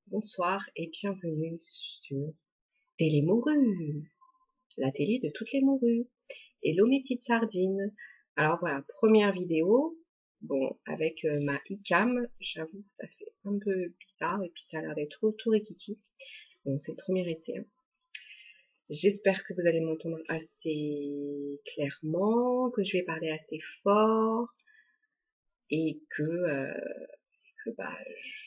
Bonsoir et bienvenue sur Télé Morue, la télé de toutes les morues. Hello mes petites sardines. Alors voilà, première vidéo, bon, avec ma e-cam, j'avoue que ça fait un peu bizarre et puis ça a l'air d'être tout rikiki. Bon, c'est le premier essai, hein. J'espère que vous allez m'entendre assez clairement, que je vais parler assez fort et que bah,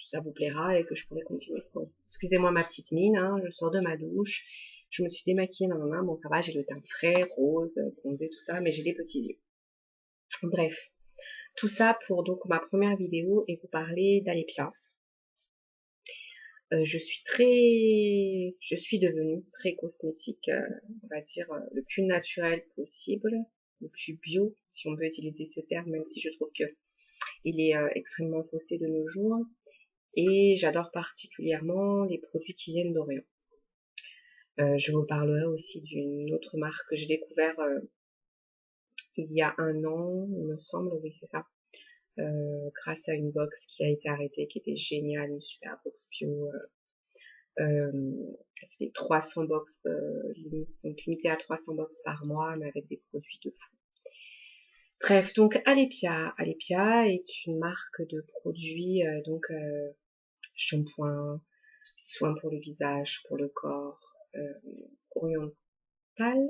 ça vous plaira et que je pourrai continuer. Bon, excusez-moi ma petite mine, hein, je sors de ma douche, je me suis démaquillée, non, bon ça va, j'ai le teint frais, rose, bronzé, tout ça, mais j'ai des petits yeux. Bref, tout ça pour donc ma première vidéo et vous parler d'Alepia. Je suis devenue très cosmétique, on va dire le plus naturel possible, le plus bio, si on peut utiliser ce terme, même si je trouve que il est extrêmement faussé de nos jours. Et j'adore particulièrement les produits qui viennent d'Orient. Je vous parlerai aussi d'une autre marque que j'ai découvert il y a un an, il me semble, oui c'est ça, grâce à une box qui a été arrêtée, qui était géniale, une super box bio. C'était 300 box, donc limité à 300 box par mois, mais avec des produits de fou. Bref, donc Alepia. Alepia est une marque de produits, shampoing, soins pour le visage, pour le corps, oriental,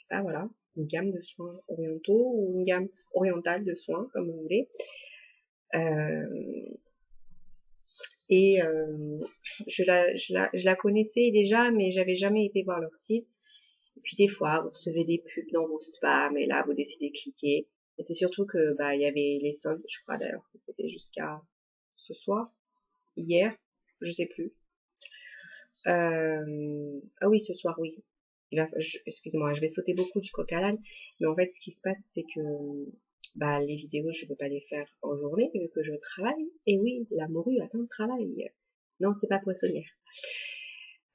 ça voilà, une gamme de soins orientaux ou une gamme orientale de soins, comme vous voulez. Euh, et je la connaissais déjà, mais j'avais jamais été voir leur site. Et puis des fois, vous recevez des pubs dans vos spams, et là, vous décidez de cliquer. Et c'est surtout que bah il y avait les soldes, je crois d'ailleurs que c'était jusqu'à ce soir, hier, je sais plus. Ah oui, ce soir, oui. Excusez-moi, je vais sauter beaucoup du coq à l'âne, mais en fait, ce qui se passe, c'est que bah, les vidéos, je peux pas les faire en journée vu que je travaille. Et oui, la morue a un travail. Non, c'est pas poissonnière.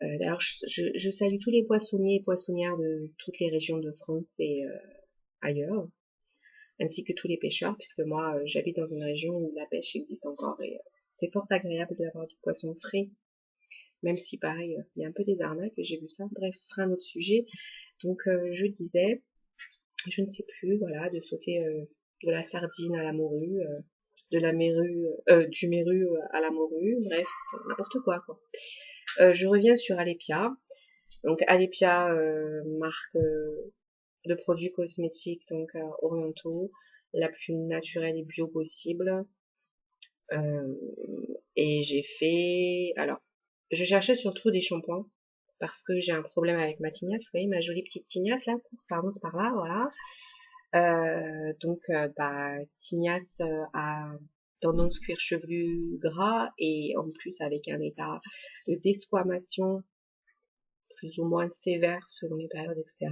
D'ailleurs, je salue tous les poissonniers et poissonnières de toutes les régions de France et ailleurs, ainsi que tous les pêcheurs, puisque moi, j'habite dans une région où la pêche existe encore et c'est fort agréable d'avoir du poisson frais, même si pareil, il y a un peu des arnaques, j'ai vu ça. Bref, ce sera un autre sujet. Donc je disais, je ne sais plus, voilà, de sauter de la sardine à la morue, de la mérue, du méru à la morue, bref, n'importe quoi, quoi. Je reviens sur Alepia. Donc Alepia, marque de produits cosmétiques donc orientaux, la plus naturelle et bio possible. Euh, et j'ai fait, alors, je cherchais surtout des shampoings parce que j'ai un problème avec ma tignasse, vous voyez ma jolie petite tignasse là, pardon c'est par là, voilà. Bah, tignasse à tendance cuir chevelu gras et en plus avec un état de desquamation plus ou moins sévère selon les périodes, etc.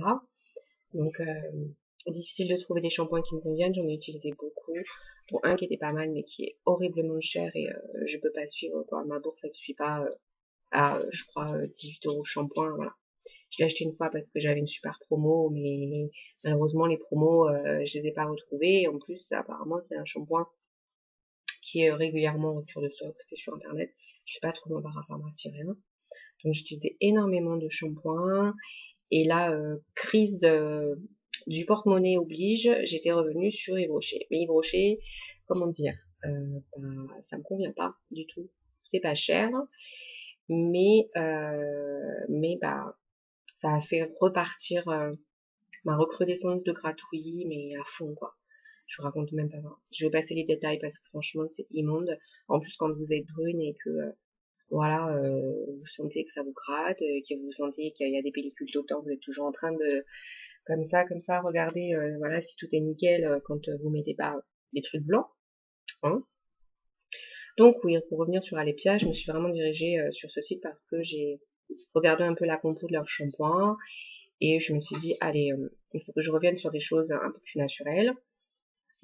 Donc, difficile de trouver des shampoings qui me conviennent. J'en ai utilisé beaucoup, dont un qui était pas mal, mais qui est horriblement cher et je peux pas suivre, quoi. Ma bourse, elle suit pas je crois, 18 € le shampoing, voilà. Je l'ai acheté une fois parce que j'avais une super promo, mais malheureusement, les promos, je les ai pas retrouvées. Et en plus, apparemment, c'est un shampoing qui est régulièrement en rupture de stock. C'était sur Internet. Je sais pas trop dans parapharmacie, rien. Donc, j'utilisais énormément de shampoings. Et là, crise du porte-monnaie oblige, j'étais revenue sur Yves Rocher. Mais Yves Rocher, comment dire, bah, ça me convient pas du tout. C'est pas cher, mais bah, ça a fait repartir ma recrudescence de gratouillis, mais à fond, quoi. Je vous raconte même pas. Je vais passer les détails parce que franchement, c'est immonde. En plus, quand vous êtes brune et que voilà, vous sentez que ça vous gratte, que vous sentez qu'il y a des pellicules tout le temps, vous êtes toujours en train de, comme ça, regarder, voilà, si tout est nickel quand vous mettez pas des trucs blancs, hein. Donc oui, pour revenir sur Alepia, je me suis vraiment dirigée sur ce site parce que j'ai regardé un peu la compo de leur shampoing et je me suis dit, allez, il faut que je revienne sur des choses un peu plus naturelles.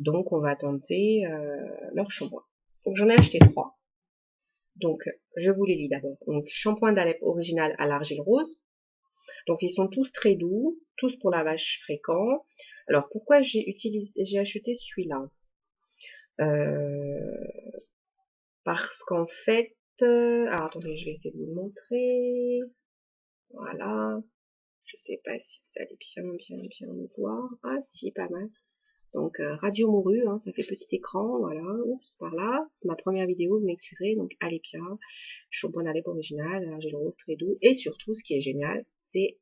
Donc on va tenter leur shampoing. Donc j'en ai acheté 3. Donc je vous les lis d'abord. Donc shampoing d'Alep original à l'argile rose. Donc ils sont tous très doux, tous pour lavage fréquent. Alors pourquoi j'ai acheté celui-là? Parce qu'en fait, Alors attendez, je vais essayer de vous le montrer. Voilà. Je sais pas si vous allez bien le voir. Ah si, pas mal. Donc Radio Morue, hein, ça fait petit écran, voilà, oups, par là. C'est ma première vidéo, vous m'excuserez. Donc Alepia, shampoing à lèvres original, argile rose très doux. Et surtout, ce qui est génial, c'est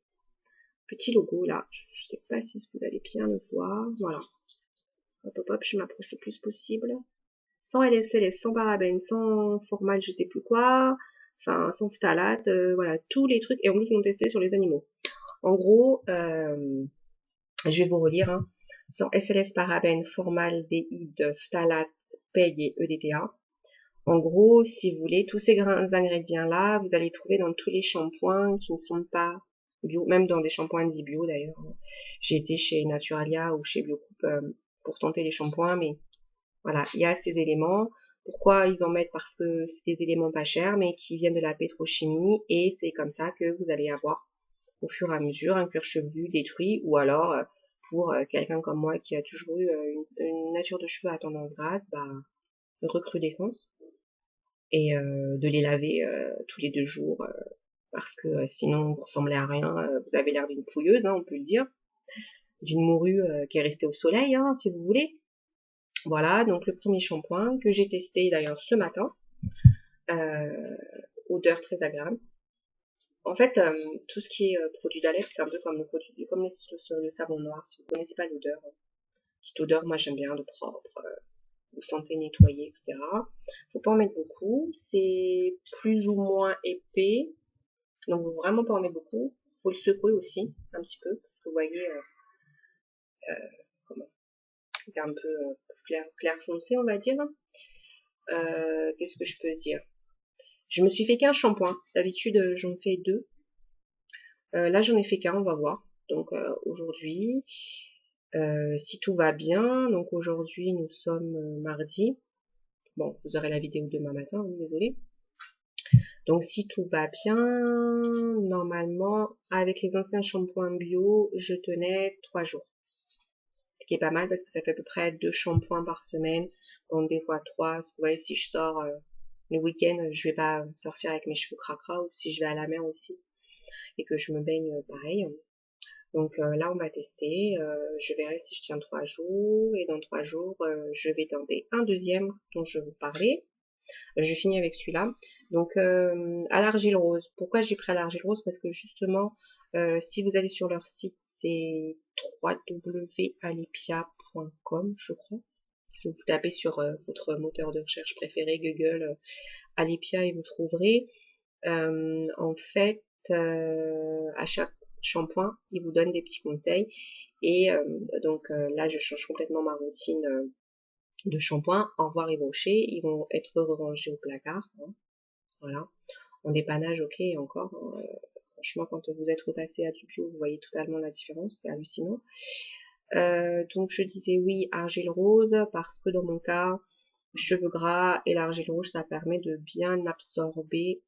petit logo là. Je sais pas si vous allez bien le voir. Voilà. Hop hop hop, je m'approche le plus possible. Sans LSLS, sans parabènes, sans formal, je sais plus quoi. Enfin, sans phtalate, voilà, tous les trucs. Et en plus, ils ont testé sur les animaux. En gros, je vais vous relire, hein. Sans SLS, parabènes, formaldéhyde, phtalate, PEG et EDTA. En gros, si vous voulez, tous ces ingrédients-là, vous allez trouver dans tous les shampoings qui ne sont pas bio, même dans des shampoings dits bio d'ailleurs. J'ai été chez Naturalia ou chez Biocoup pour tenter les shampoings, mais voilà, il y a ces éléments. Pourquoi ils en mettent? Parce que c'est des éléments pas chers, mais qui viennent de la pétrochimie, et c'est comme ça que vous allez avoir au fur et à mesure un cuir chevelu détruit, ou alors pour quelqu'un comme moi qui a toujours eu une nature de cheveux à tendance grasse, bah, recrudescence, et de les laver tous les 2 jours, parce que sinon vous ressemblez à rien, vous avez l'air d'une pouilleuse, hein, on peut le dire, d'une morue qui est restée au soleil, hein, si vous voulez. Voilà, donc le premier shampoing que j'ai testé d'ailleurs ce matin, euh, odeur très agréable. En fait, tout ce qui est produit d'Alex, c'est un peu comme le savon noir. Si vous connaissez pas l'odeur, petite odeur, moi j'aime bien, de propre, vous sentez nettoyé, etc. Faut pas en mettre beaucoup, c'est plus ou moins épais, donc faut vraiment pas en mettre beaucoup. Faut le secouer aussi, un petit peu, parce que vous voyez, comment, c'est un peu clair foncé, on va dire. Qu'est-ce que je peux dire? Je me suis fait qu'un shampoing. D'habitude, j'en fais 2. Là, j'en ai fait qu'un, on va voir. Donc aujourd'hui, si tout va bien, donc aujourd'hui nous sommes mardi. Bon, vous aurez la vidéo demain matin, hein, désolé. Donc si tout va bien, normalement, avec les anciens shampoings bio, je tenais 3 jours. Ce qui est pas mal parce que ça fait à peu près 2 shampoings par semaine, donc des fois 3. Vous voyez, si je sors le week-end, je vais pas sortir avec mes cheveux cracra, ou si je vais à la mer aussi et que je me baigne pareil. Donc là, on va tester. Je verrai si je tiens 3 jours. Et dans 3 jours, je vais tenter un deuxième dont je vais vous parler. Je finis avec celui-là. Donc à l'argile rose. Pourquoi j'ai pris à l'argile rose? Parce que justement, si vous allez sur leur site, c'est www.alepia.com, je crois. Si vous tapez sur votre moteur de recherche préféré, Google, Alepia, et vous trouverez. En fait, à chaque shampoing, ils vous donnent des petits conseils. Et donc là, je change complètement ma routine de shampoing. Au revoir et brochés. Ils vont être rangés au placard. Hein, voilà. En dépannage, ok, et encore. Hein, franchement, quand vous êtes repassé à du bio, vous voyez totalement la différence. C'est hallucinant. Donc je disais oui, argile rose, parce que dans mon cas, cheveux gras et l'argile rouge, ça permet de bien absorber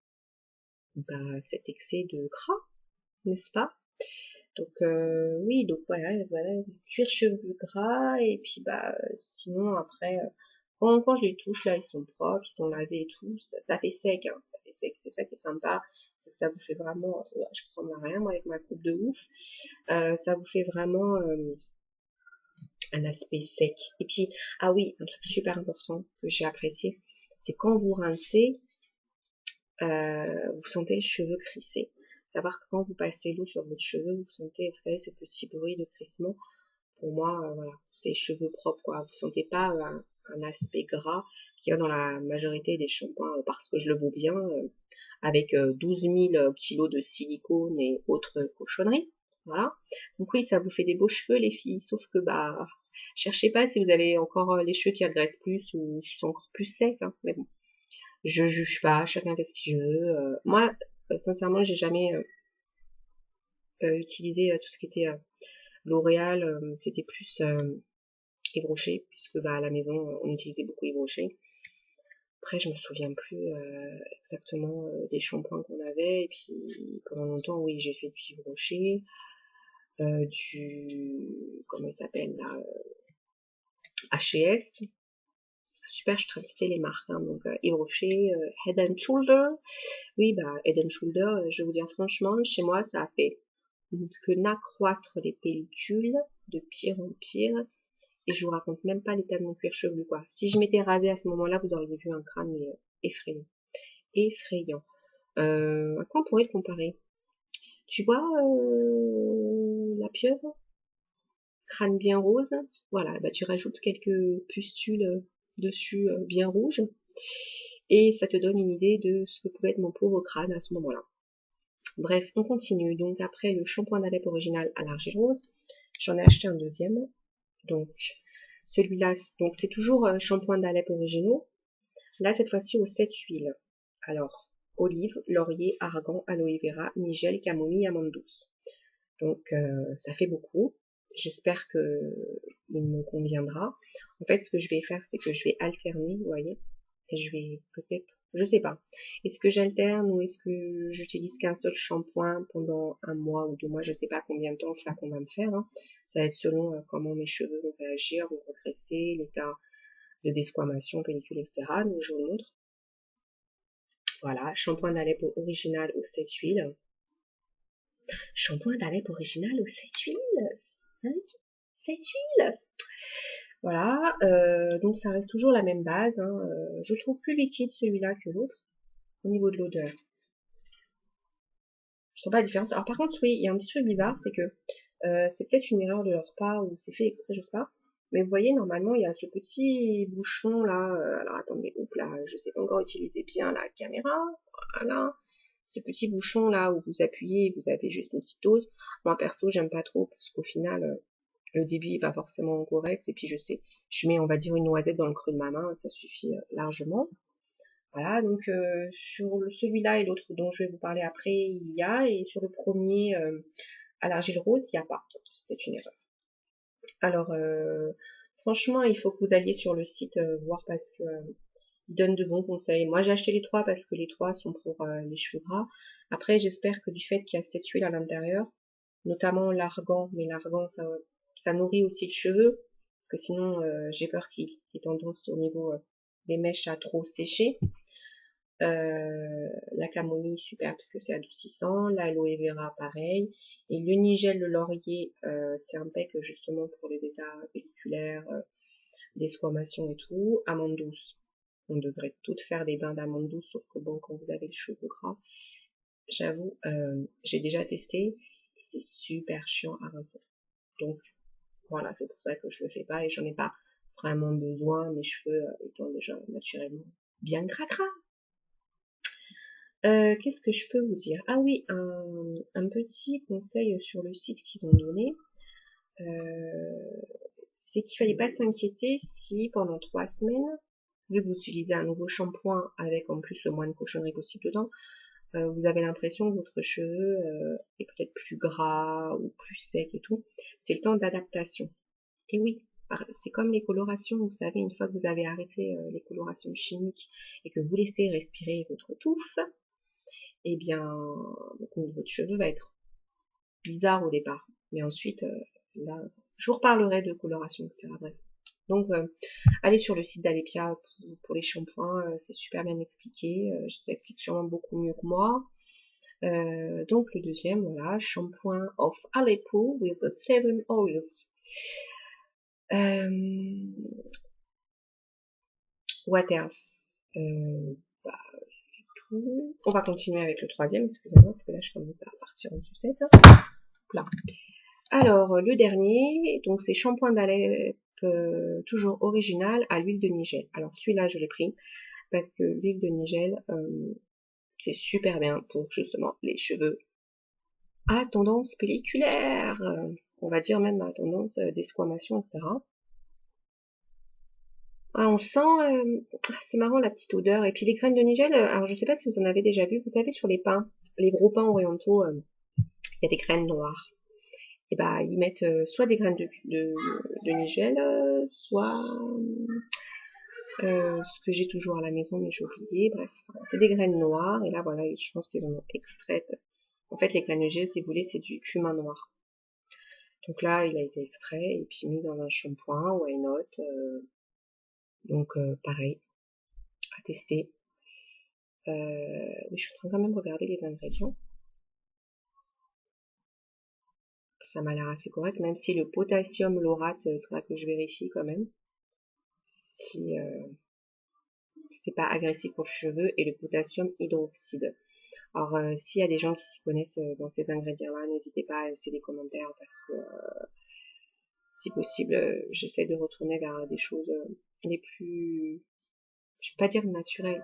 cet excès de gras, n'est-ce pas? Donc oui, donc voilà, cuir cheveux gras, et puis sinon après, quand je les touche là, ils sont propres, ils sont lavés et tout, ça fait sec, hein, ça fait sec, c'est ça qui est sympa, c'est que ça vous fait vraiment, je ressemble à rien moi avec ma coupe de ouf, ça vous fait vraiment un aspect sec. Et puis, ah oui, un truc super important que j'ai apprécié, c'est quand vous rincez, vous sentez les cheveux crissés. Savoir que quand vous passez l'eau sur votre cheveu, vous sentez, vous savez, ce petit bruit de crissement. Pour moi, voilà, c'est cheveux propres, quoi. Vous sentez pas un aspect gras qu'il y a dans la majorité des shampoings, parce que je le vaux bien, avec 12 000 kilos de silicone et autres cochonneries. Voilà. Donc oui, ça vous fait des beaux cheveux, les filles. Sauf que, cherchez pas si vous avez encore les cheveux qui agressent plus ou qui sont encore plus secs, hein. Mais bon, je juge pas, chacun fait ce qu'il veut. Moi, sincèrement, j'ai jamais utilisé tout ce qui était L'Oréal, c'était plus Yves Rocher, puisque à la maison, on utilisait beaucoup Yves Rocher. Après, je me souviens plus exactement des shampoings qu'on avait. Et puis, pendant longtemps, oui, j'ai fait du Yves Rocher, comment il s'appelle là, H&S, super, je suis en train de citer les marques, hein, donc Yves Rocher, Head and Shoulder. Oui, bah Head and Shoulder, je vais vous dire franchement, chez moi, ça a fait que n'accroître les pellicules de pire en pire. Et je vous raconte même pas l'état de mon cuir chevelu, quoi. Si je m'étais rasée à ce moment-là, vous auriez vu un crâne effrayant. Effrayant. À quoi on pourrait le comparer? Tu vois la pieuvre? Crâne bien rose. Voilà, bah tu rajoutes quelques pustules dessus bien rouges. Et ça te donne une idée de ce que pouvait être mon pauvre crâne à ce moment-là. Bref, on continue. Donc après le shampoing d'Alep original à l'argile rose, j'en ai acheté un deuxième. Donc celui-là, donc c'est toujours shampoing d'Alep originaux. Là cette fois-ci aux 7 huiles. Alors olive, laurier, argan, aloe vera, nigel, camomille, amande douce. Donc ça fait beaucoup. J'espère que il me conviendra. En fait, ce que je vais faire, c'est que je vais alterner, vous voyez, et je vais peut-être, je sais pas. Est-ce que j'alterne ou est-ce que j'utilise qu'un seul shampoing pendant un mois ou 2 mois, je sais pas combien de temps le flacon va me faire. Hein. Ça va être selon comment mes cheveux vont réagir, vont regresser, l'état de desquamation, pellicule, etc. Donc je vous montre. Voilà, shampoing d'Alep original aux 7 huiles. Shampoing d'Alep original aux 7 huiles. 5, 7 huiles. Voilà, donc ça reste toujours la même base. Hein. Je le trouve plus liquide celui-là que l'autre au niveau de l'odeur. Je sens pas la différence. Alors par contre, oui, il y a un petit truc bizarre, c'est que c'est peut-être une erreur de leur part ou c'est fait exprès, je sais pas. Mais vous voyez, normalement, il y a ce petit bouchon là. Alors attendez, oups là, je sais pas encore utiliser bien la caméra. Voilà. Ce petit bouchon là où vous appuyez, vous avez juste une petite dose. Moi perso, j'aime pas trop parce qu'au final, le débit est pas forcément correct. Et puis je sais, je mets on va dire une noisette dans le creux de ma main, ça suffit largement. Voilà, donc sur celui-là et l'autre dont je vais vous parler après, il y a, et sur le premier à l'argile rose, il n'y a pas. C'est une erreur. Alors franchement, il faut que vous alliez sur le site voir parce que ils donnent de bons conseils. Moi j'ai acheté les trois parce que les trois sont pour les cheveux gras. Après j'espère que du fait qu'il y a cette huile à l'intérieur, notamment l'argan, mais l'argan ça nourrit aussi le cheveu, parce que sinon j'ai peur qu'il ait tendance au niveau des mèches à trop sécher. La camomille super parce que c'est adoucissant, l'aloe vera pareil, et le nigel, le laurier, c'est un bec justement pour les états pelliculaires, desquamation et tout, amande douce. On devrait toutes faire des bains d'amande douce, sauf que bon, quand vous avez les cheveux gras, j'avoue, j'ai déjà testé, et c'est super chiant à rincer. Donc voilà, c'est pour ça que je le fais pas et j'en ai pas vraiment besoin, mes cheveux étant déjà naturellement bien cracra. Qu'est-ce que je peux vous dire? Ah oui, un petit conseil sur le site qu'ils ont donné, c'est qu'il fallait pas s'inquiéter si pendant 3 semaines, vu que vous utilisez un nouveau shampoing avec en plus le moins de cochonneries possible dedans, vous avez l'impression que votre cheveu est peut-être plus gras ou plus sec et tout. C'est le temps d'adaptation. Et oui, c'est comme les colorations, vous savez, une fois que vous avez arrêté les colorations chimiques et que vous laissez respirer votre touffe, eh bien, votre cheveu va être bizarre au départ. Mais ensuite, là, je vous reparlerai de coloration, etc. Bref. Donc, allez sur le site d'Alepia pour les shampoings, c'est super bien expliqué. Ça explique sûrement beaucoup mieux que moi. Donc, le deuxième, voilà, shampoing of Aleppo with the 7 oils. What else? Bah, tout. On va continuer avec le troisième, excusez-moi, parce que là, je commence à partir en sucette. Là. Alors, le dernier, donc c'est shampoing d'Alep, toujours original, à l'huile de nigel. Alors, celui-là, je l'ai pris parce que l'huile de nigel, c'est super bien pour justement les cheveux à tendance pelliculaire, on va dire même à tendance desquamation, etc. Ah, on sent, c'est marrant la petite odeur. Et puis les graines de nigel, alors je sais pas si vous en avez déjà vu, vous savez sur les pains, les gros pains orientaux, il y a des graines noires. Et bah ils mettent soit des graines de nigel, soit ce que j'ai toujours à la maison mais j'ai oublié. Bref, c'est des graines noires et là voilà, je pense qu'ils en ont extraites. En fait les graines de nigel, si vous voulez, c'est du cumin noir. Donc là, il a été extrait et puis mis dans un shampoing, why not, Donc pareil, à tester. Oui, je suis en train quand même de regarder les ingrédients. Ça m'a l'air assez correct, même si le potassium laurate, il faudra que je vérifie quand même si c'est pas agressif pour le cheveu, et le potassium hydroxyde. Alors s'il y a des gens qui s'y connaissent dans ces ingrédients-là, n'hésitez pas à laisser des commentaires parce que si possible, j'essaie de retourner vers des choses les plus, je vais pas dire naturelles,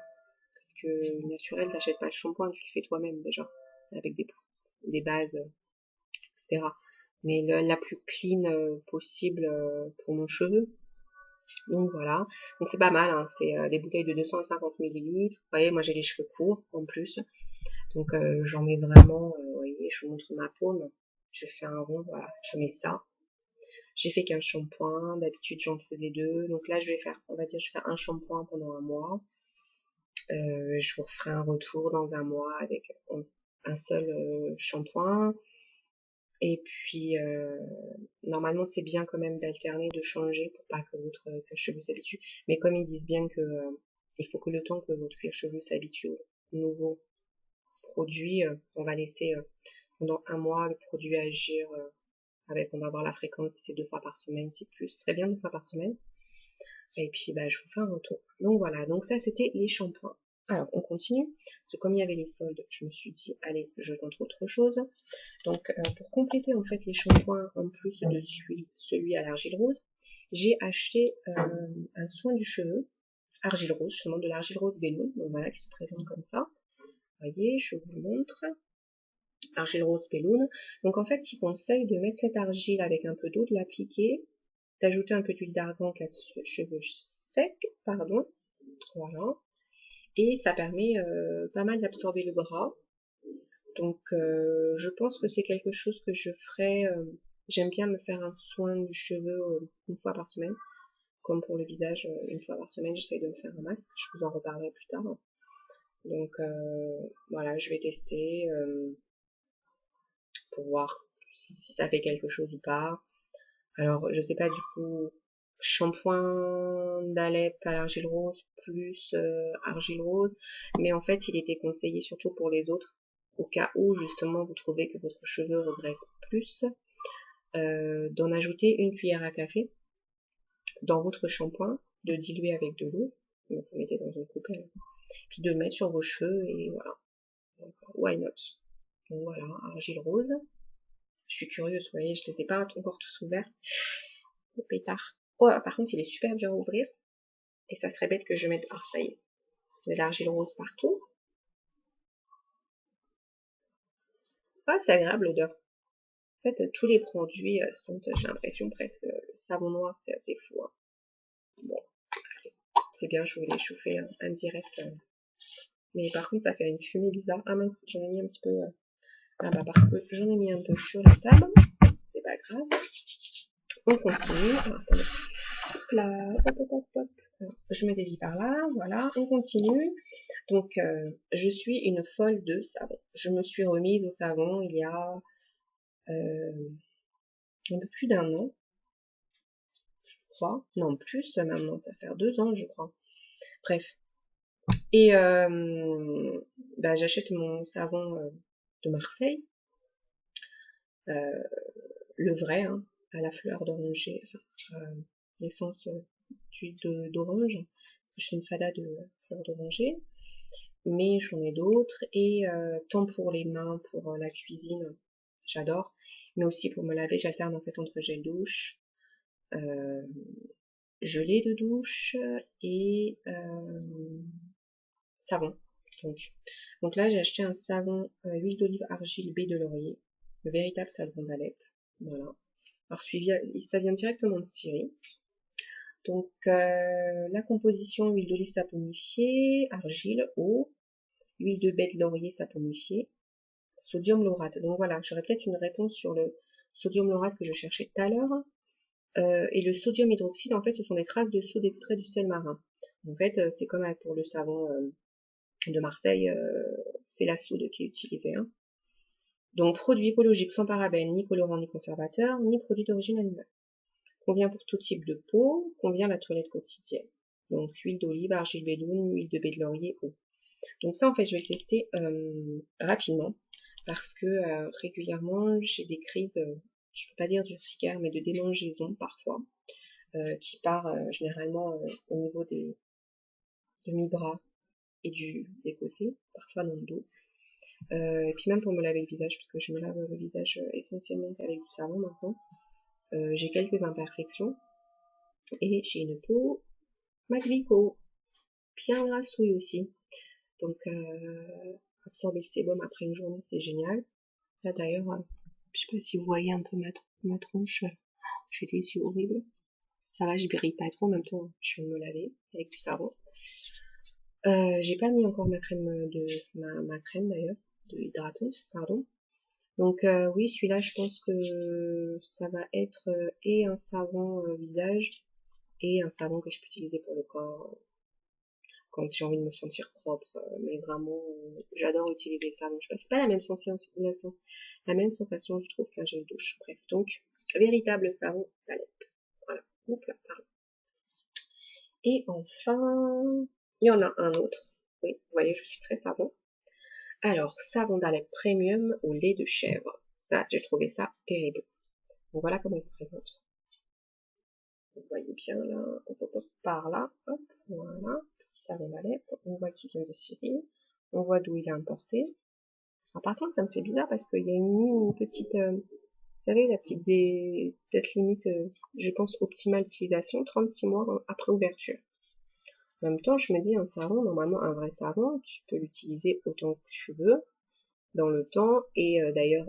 parce que naturel, t'achètes pas le shampoing, tu le fais toi-même déjà, avec des bases, etc. Mais la plus clean possible pour mon cheveu. Donc voilà, donc c'est pas mal, hein. C'est des bouteilles de 250 millilitres. Vous voyez, moi j'ai les cheveux courts en plus, donc j'en mets vraiment, vous voyez, je vous montre ma paume, je fais un rond, voilà, je mets ça. J'ai fait qu'un shampoing, d'habitude j'en faisais deux, donc là je vais faire, on va dire, je fais un shampoing pendant un mois. Je vous referai un retour dans un mois avec un seul shampoing. Et puis, normalement, c'est bien quand même d'alterner, de changer pour pas que votre cuir chevelu s'habitue. Mais comme ils disent bien que il faut que le temps que votre cuir chevelu s'habitue au nouveau produit, on va laisser pendant un mois le produit agir avec, on va voir la fréquence, si c'est 2 fois par semaine, si plus. Ce serait bien 2 fois par semaine. Et puis, bah, je vous fais un retour. Donc voilà, donc ça, c'était les shampoings. Alors, on continue. Parce que comme il y avait les soldes, je me suis dit, allez, je tente autre chose. Donc, pour compléter en fait les shampoings, en plus de celui à l'argile rose, j'ai acheté un soin du cheveu, argile rose, justement de l'argile rose Belloun, donc voilà, qui se présente comme ça. Vous voyez, je vous montre. Argile rose Belloun. Donc en fait, il conseille de mettre cette argile avec un peu d'eau, de l'appliquer, d'ajouter un peu d'huile d'argan à cheveux secs, pardon, voilà. Et ça permet pas mal d'absorber le gras. Donc je pense que c'est quelque chose que je ferai. J'aime bien me faire un soin du cheveu une fois par semaine. Comme pour le visage, une fois par semaine, j'essaie de me faire un masque. Je vous en reparlerai plus tard. Donc voilà, je vais tester pour voir si ça fait quelque chose ou pas. Alors je sais pas du coup, shampoing d'Alep à l'argile rose plus argile rose, mais en fait il était conseillé surtout pour les autres, au cas où justement vous trouvez que votre cheveu regresse plus, d'en ajouter une cuillère à café dans votre shampoing, de diluer avec de l'eau, donc vous mettez dans une coupelle, puis de le mettre sur vos cheveux et voilà. Donc, why not? Donc voilà, argile rose. Je suis curieuse, vous voyez, je les ai pas encore tous ouverts. Le pétard. Oh, par contre, il est super dur à ouvrir. Et ça serait bête que je mette, ah, ça y est, de l'argile rose partout. Ah, c'est agréable l'odeur. En fait, tous les produits sentent, j'ai l'impression, presque le savon noir, c'est assez fou, hein. Bon, c'est bien, je voulais chauffer un direct. Mais par contre, ça fait une fumée bizarre. Ah mince, j'en ai mis un petit peu. Ah bah parce que j'en ai mis un peu sur la table. C'est pas grave. On continue. Alors, attendez. Hop là, hop, hop, hop, hop. Alors, je me dévie par là, voilà, on continue. Donc, je suis une folle de savon. Je me suis remise au savon il y a un peu plus d'un an, je crois. Non, plus maintenant, ça fait 2 ans, je crois. Bref. Et bah, j'achète mon savon de Marseille, le vrai, hein, à la fleur d'oranger, enfin, l'essence d'huile d'orange, parce que je suis une fada de fleur d'oranger. Mais j'en ai d'autres, et tant pour les mains, pour la cuisine, j'adore, mais aussi pour me laver, j'alterne en fait entre gel douche, euh, gelée de douche et savon. Donc là j'ai acheté un savon huile d'olive argile baie de laurier, le véritable savon d'Alep, voilà. Alors ça vient directement de Syrie. Donc la composition: huile d'olive saponifiée, argile, eau, huile de baie de laurier saponifiée, sodium laurate. Donc voilà, j'aurais peut-être une réponse sur le sodium laurate que je cherchais tout à l'heure. Et le sodium hydroxyde, en fait, ce sont des traces de soude d'extrait du sel marin. En fait, c'est comme pour le savon de Marseille, c'est la soude qui est utilisée, hein. Donc, produit écologique sans parabènes, ni colorant, ni conservateur, ni produit d'origine animale. Convient pour tout type de peau, convient à la toilette quotidienne. Donc huile d'olive, argile bédoune, huile de baie de laurier, eau. Donc ça en fait je vais le tester rapidement parce que régulièrement j'ai des crises, je peux pas dire d'urticaire mais de démangeaison parfois, qui part généralement au niveau des demi-bras et des côtés, parfois dans le dos. Et puis même pour me laver le visage, parce que je me lave le visage essentiellement avec du savon maintenant, j'ai quelques imperfections et j'ai une peau magnifico, bien grassouille aussi. Donc absorber le sébum après une journée c'est génial. Là d'ailleurs, je sais pas si vous voyez un peu ma tronche, j'ai des yeux horribles. Ça va, je brille pas trop, en même temps je viens de me laver avec du savon. J'ai pas mis encore ma crème ma crème d'ailleurs, de hydratante, pardon. Donc oui, celui-là, je pense que ça va être et un savon visage et un savon que je peux utiliser pour le corps quand j'ai envie de me sentir propre. Mais vraiment, j'adore utiliser le savon. Je sais pas, c'est pas la même sensation, je trouve, qu'un gel douche. Bref, donc, véritable savon d'Alep. Voilà. Oups là, pardon. Et enfin, il y en a un autre. Oui, vous voyez, je suis très savon. Alors, savon d'Alep Premium au lait de chèvre. Ça, j'ai trouvé ça terrible. Donc voilà comment il se présente. Vous voyez bien là, hop, par là, hop, voilà, petit savon d'Alep. On voit qu'il vient de Syrie. On voit d'où il est importé. Alors, par contre, ça me fait bizarre parce qu'il y a mis une petite, vous savez, la petite date limite, je pense, optimale d'utilisation, 36 mois après ouverture. En même temps, je me dis, un savon, normalement, un vrai savon, tu peux l'utiliser autant que tu veux, dans le temps, et d'ailleurs,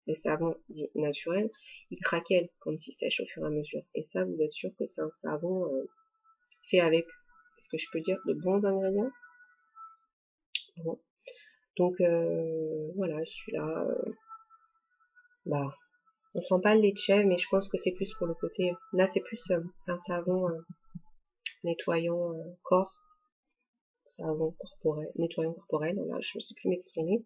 les savons dits naturels, ils craquellent quand ils sèchent au fur et à mesure. Et ça, vous êtes sûr que c'est un savon fait avec, est-ce que je peux dire, de bons ingrédients. Bon. Donc voilà, celui-là, bah, on sent pas le lait de chèvre, mais je pense que c'est plus pour le côté, là c'est plus un savon nettoyant corps, savon corporel, nettoyant corporel, là je ne sais plus m'exprimer.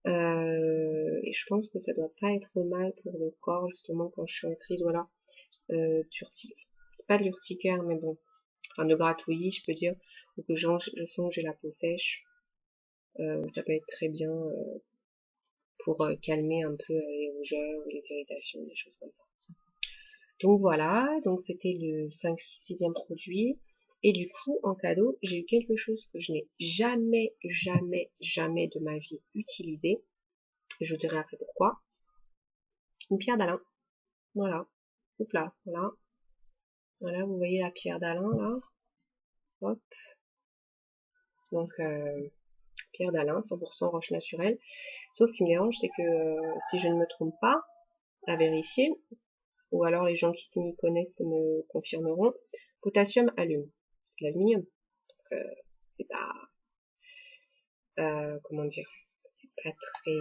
Et je pense que ça doit pas être mal pour le corps, justement, quand je suis en crise, voilà. C'est pas de l'urticaire, mais bon, enfin de gratouillis, je peux dire, ou que je sens que j'ai la peau sèche, ça peut être très bien pour calmer un peu les rougeurs ou les irritations, des choses comme ça. Donc voilà, donc c'était le 6e produit. Et du coup, en cadeau, j'ai eu quelque chose que je n'ai jamais, jamais, jamais de ma vie utilisé. Je vous dirai après pourquoi. Une pierre d'Alain. Voilà. Hop là, voilà. Voilà, vous voyez la pierre d'Alain là. Hop. Donc pierre d'Alain, 100% roche naturelle. Sauf qu'il me dérange, c'est que si je ne me trompe pas, à vérifier, ou alors les gens qui s'y connaissent me confirmeront, potassium allume. C'est l'aluminium. Donc c'est pas comment dire, c'est pas très,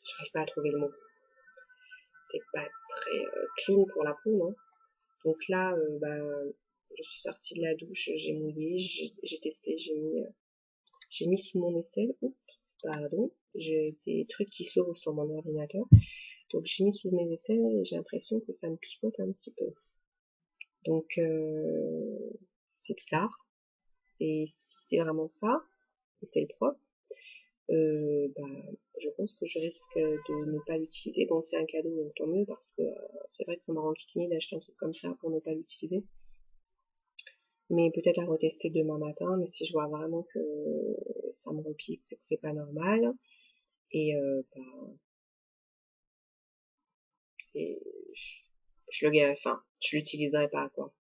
j'arrive pas à trouver le mot, c'est pas très clean pour la peau, non. Donc là je suis sortie de la douche, j'ai mouillé, j'ai testé, j'ai mis sous mon aisselle, oups, pardon, j'ai des trucs qui s'ouvrent sur mon ordinateur, donc j'ai mis sous mes aisselles et j'ai l'impression que ça me picote un petit peu. Donc c'est bizarre, et si c'est vraiment ça, et c'est le propre, je pense que je risque de ne pas l'utiliser. Bon, c'est un cadeau, donc tant mieux, parce que c'est vrai que ça m'a rendu timide d'acheter un truc comme ça pour ne pas l'utiliser. Mais peut-être à retester demain matin, mais si je vois vraiment que ça me repique, c'est que c'est pas normal. Et je l'utiliserai pas, quoi.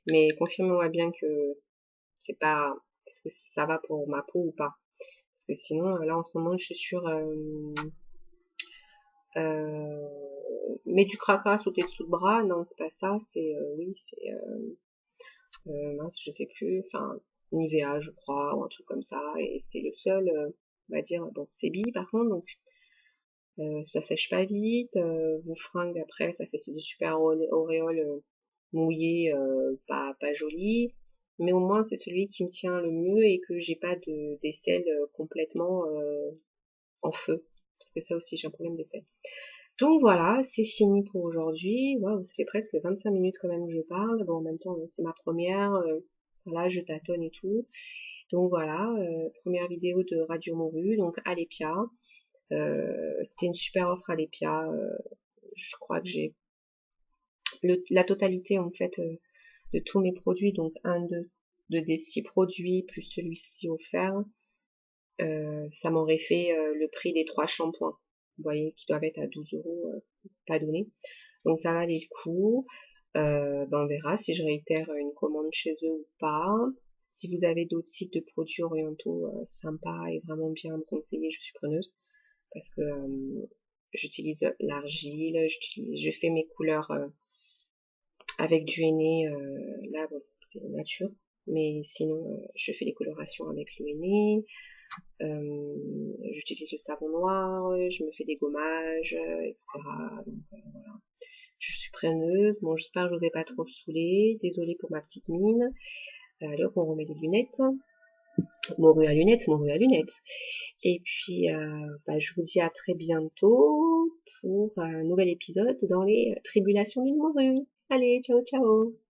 Mais confirmez-moi bien que c'est pas, est-ce que ça va pour ma peau ou pas. Parce que sinon, là, en ce moment, je suis sur mets du cracra sous tes dessous de bras, non, c'est pas ça, c'est, oui, c'est, mince, je sais plus, enfin, Nivea, je crois, ou un truc comme ça, et c'est le seul, on va dire, bon, c'est bi par contre, donc, ça sèche pas vite, vous fringue après, ça fait des super auréoles mouillées, pas jolies, mais au moins c'est celui qui me tient le mieux et que j'ai pas d'aisselle complètement en feu, parce que ça aussi j'ai un problème d'aisselle. Donc voilà, c'est fini pour aujourd'hui. Waouh, ça fait presque 25 minutes quand même que je parle. Bon, en même temps, c'est ma première. Voilà, je tâtonne et tout. Donc voilà, première vidéo de Radio Morue, donc Alepia. C'était une super offre Alepia. Je crois que j'ai la totalité en fait de tous mes produits, donc des 6 produits plus celui-ci offert. Ça m'aurait fait le prix des 3 shampoings. Vous voyez, qui doivent être à 12 euros, pas donné. Donc ça valait le coup. On verra si je réitère une commande chez eux ou pas. Si vous avez d'autres sites de produits orientaux sympas et vraiment bien à me conseiller, je suis preneuse. Parce que j'utilise l'argile, je fais mes couleurs avec du henné. Là, bon, c'est nature. Mais sinon, je fais les colorations avec le henné. J'utilise le savon noir, je me fais des gommages, etc. Donc voilà. Je suis preneuse. Bon, j'espère que je vous ai pas trop saoulé. Désolée pour ma petite mine. Alors, on remet les lunettes. Morue à lunettes, morue à lunettes. Et puis, je vous dis à très bientôt pour un nouvel épisode dans les tribulations d'une morue. Allez, ciao, ciao!